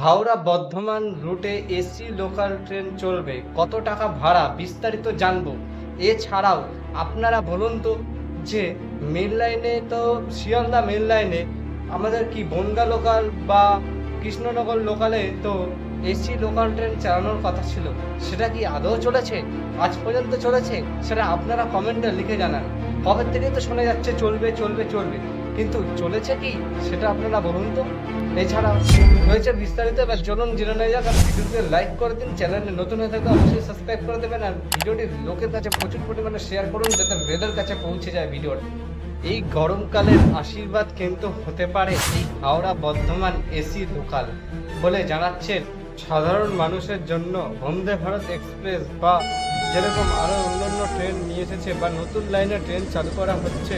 হাওড়া বর্ধমান রুটে AC local train চলবে, কত টাকা ভাড়া বিস্তারিত জানবো। এছাড়াও আপনারা বলুন তো যে মেন লাইনে তো শিয়ালদা মেন লাইনে আমাদের কি বনগা লোকাল বা কৃষ্ণনগর লোকালে তো এসি লোকাল ট্রেন চালানোর কথা ছিল, সেটা কি আদৌ চলেছে? আজ পর্যন্ত চলেছে? সেটা আপনারা কমেন্টে লিখে জানান। কবে থেকে তো শোনা যাচ্ছে চলবে চলবে চলবে, কিন্তু চলেছে কি সেটা আপনারা বলুন তো। এছাড়া হয়েছে বিস্তারিত, এবার চলুন জেনে নেওয়া যাক। আর ভিডিওতে লাইক করে দিন, চ্যানেলে নতুন হয়ে থাকলে অবশ্যই সাবস্ক্রাইব করে দেবেন, আর ভিডিওটি লোকের কাছে প্রচুর পরিমাণে শেয়ার করুন যাতে রেলের কাছে পৌঁছে যায় ভিডিওটি। এই গরমকালের আশীর্বাদ কিন্তু হতে পারে এই হাওড়া বর্ধমান এসি লোকাল বলে জানাচ্ছেন সাধারণ মানুষের জন্য বন্দে ভারত এক্সপ্রেস বা যেরকম আরও অন্যান্য ট্রেন নিয়ে এসেছে বা নতুন লাইনে ট্রেন চালু করা হচ্ছে,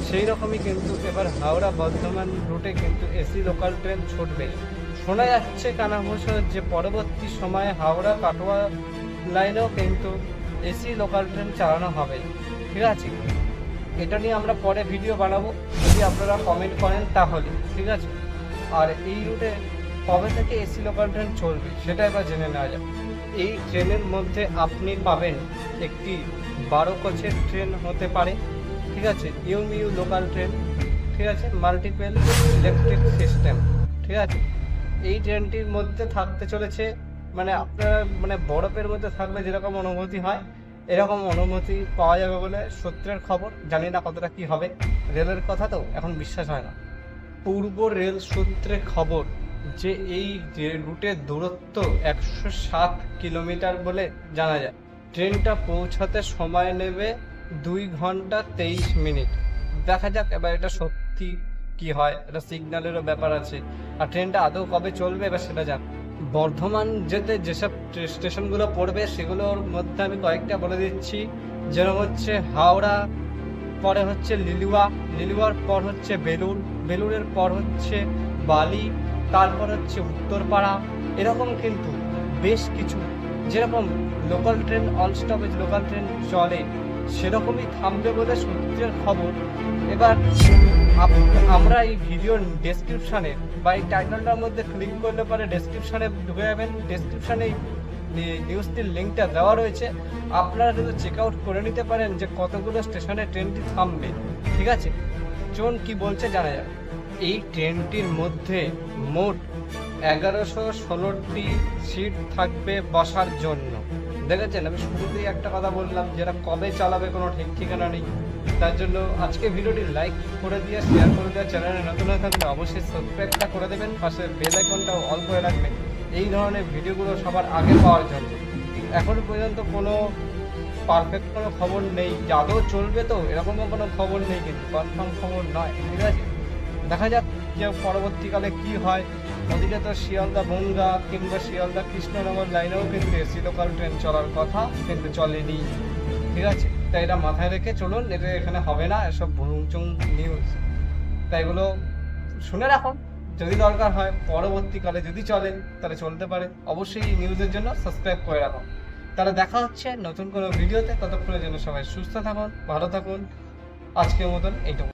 সেই রকমই কিন্তু এবার হাওড়া বর্ধমান রুটে কিন্তু এসি লোকাল ট্রেন ছুটবে। শোনা যাচ্ছে কানাঘুষো যে পরবর্তী সময়ে হাওড়া কাটোয়া লাইনেও কিন্তু এসি লোকাল ট্রেন চালানো হবে। ঠিক আছে, এটা নিয়ে আমরা পরে ভিডিও বানাবো, যদি আপনারা কমেন্ট করেন তাহলে। ঠিক আছে, আর এই রুটে কবে থেকে এসি লোকাল ট্রেন চলবে সেটা এবার জেনে নেওয়া যাক। এই ট্রেনের মধ্যে আপনি পাবেন একটি 12 কোচের ট্রেন হতে পারে। ঠিক আছে, ইউমিউ লোকাল ট্রেন। ঠিক আছে, মাল্টিপল ইলেকট্রিক সিস্টেম। ঠিক আছে, এই ট্রেনটির মধ্যে থাকতে চলেছে মানে আপনার মানে বরফের মধ্যে থাকলে যেরকম অনুভূতি হয় এরকম অনুভূতি পাওয়া যাবে বলে সূত্রের খবর। জানি না কতটা কি হবে, রেলের কথা তো এখন বিশ্বাস হয় না। পূর্ব রেল সূত্রে খবর যে এই রুটের দূরত্ব 107 কিলোমিটার বলে জানা যায়। ট্রেনটা পৌঁছাতে সময় নেবে 2 ঘন্টা 23 মিনিট। দেখা যাক এবার এটা সত্যি কি হয়, এটা সিগন্যালেরও ব্যাপার আছে। আর ট্রেনটা আদৌ কবে চলবে এবার সেটা জান। বর্ধমান যেতে যেসব স্টেশনগুলো পড়বে সেগুলোর মধ্যে আমি কয়েকটা বলে দিচ্ছি, যেরকম হচ্ছে হাওড়া, পরে হচ্ছে লিলুয়া, লিলুয়ার পর হচ্ছে বেলুর, বেলুরের পর হচ্ছে বালি, তারপর হচ্ছে উত্তরপাড়া। এরকম কিন্তু বেশ কিছু যেরকম local train all stoppage local train চলে সেরকমই থামবে বলে সূত্রের খবর। এবার আমরা এই ভিডিওর ডেসক্রিপশানে বা এই টাইটেলটার মধ্যে ক্লিক করলে পরে ডেসক্রিপশানে ঢুকে যাবেন। ডেসক্রিপশানে নিউজটির লিঙ্কটা দেওয়া রয়েছে, আপনারা কিন্তু চেক আউট করে নিতে পারেন যে কতগুলো স্টেশনে ট্রেনটি থামবে। ঠিক আছে, চলুন কি বলছে জানা যাক। এই ট্রেনটির মধ্যে মোট 1116টি সিট থাকবে বসার জন্য। দেখেছেন, আমি শুরুতেই একটা কথা বললাম যেটা কবে চালাবে কোনো ঠিক ঠিকানা নেই। তার জন্য আজকে ভিডিওটি লাইক করে দিয়ে শেয়ার করে দেওয়া, চ্যানেলে নতুন হয়ে থাকলে অবশ্যই সাবস্ক্রাইবটা করে দেবেন, পাশে বেল আইকনটাও অল করে রাখবেন এই ধরনের ভিডিওগুলো সবার আগে পাওয়ার জন্য। এখনো পর্যন্ত কোনো পারফেক্ট কোনো খবর নেই যে আদৌ চলবে, তো এরকমও কোনো খবর নেই, কিন্তু কনফার্ম খবর নয়। ঠিক আছে, দেখা যাক যে পরবর্তীকালে কি হয়। ওদিকে তো শিয়ালদা বনগা কিংবা শিয়ালদা কৃষ্ণনগর লাইনেও কিন্তু এসি লোকাল ট্রেন চলার কথা, কিন্তু চলেনি। ঠিক আছে, তাই এটা মাথায় রেখে চলুন, এটা এখানে হবে না এসব ভুলুমচুং নিউজ, তাই এগুলো শুনে রাখুন। যদি দরকার হয় পরবর্তীকালে যদি চলে তাহলে চলতে পারে। অবশ্যই এই নিউজের জন্য সাবস্ক্রাইব করে রাখুন। তাহলে দেখা হচ্ছে নতুন কোনো ভিডিওতে, ততক্ষণের জন্য সবাই সুস্থ থাকুন, ভালো থাকুন। আজকের মতন এইটুকু।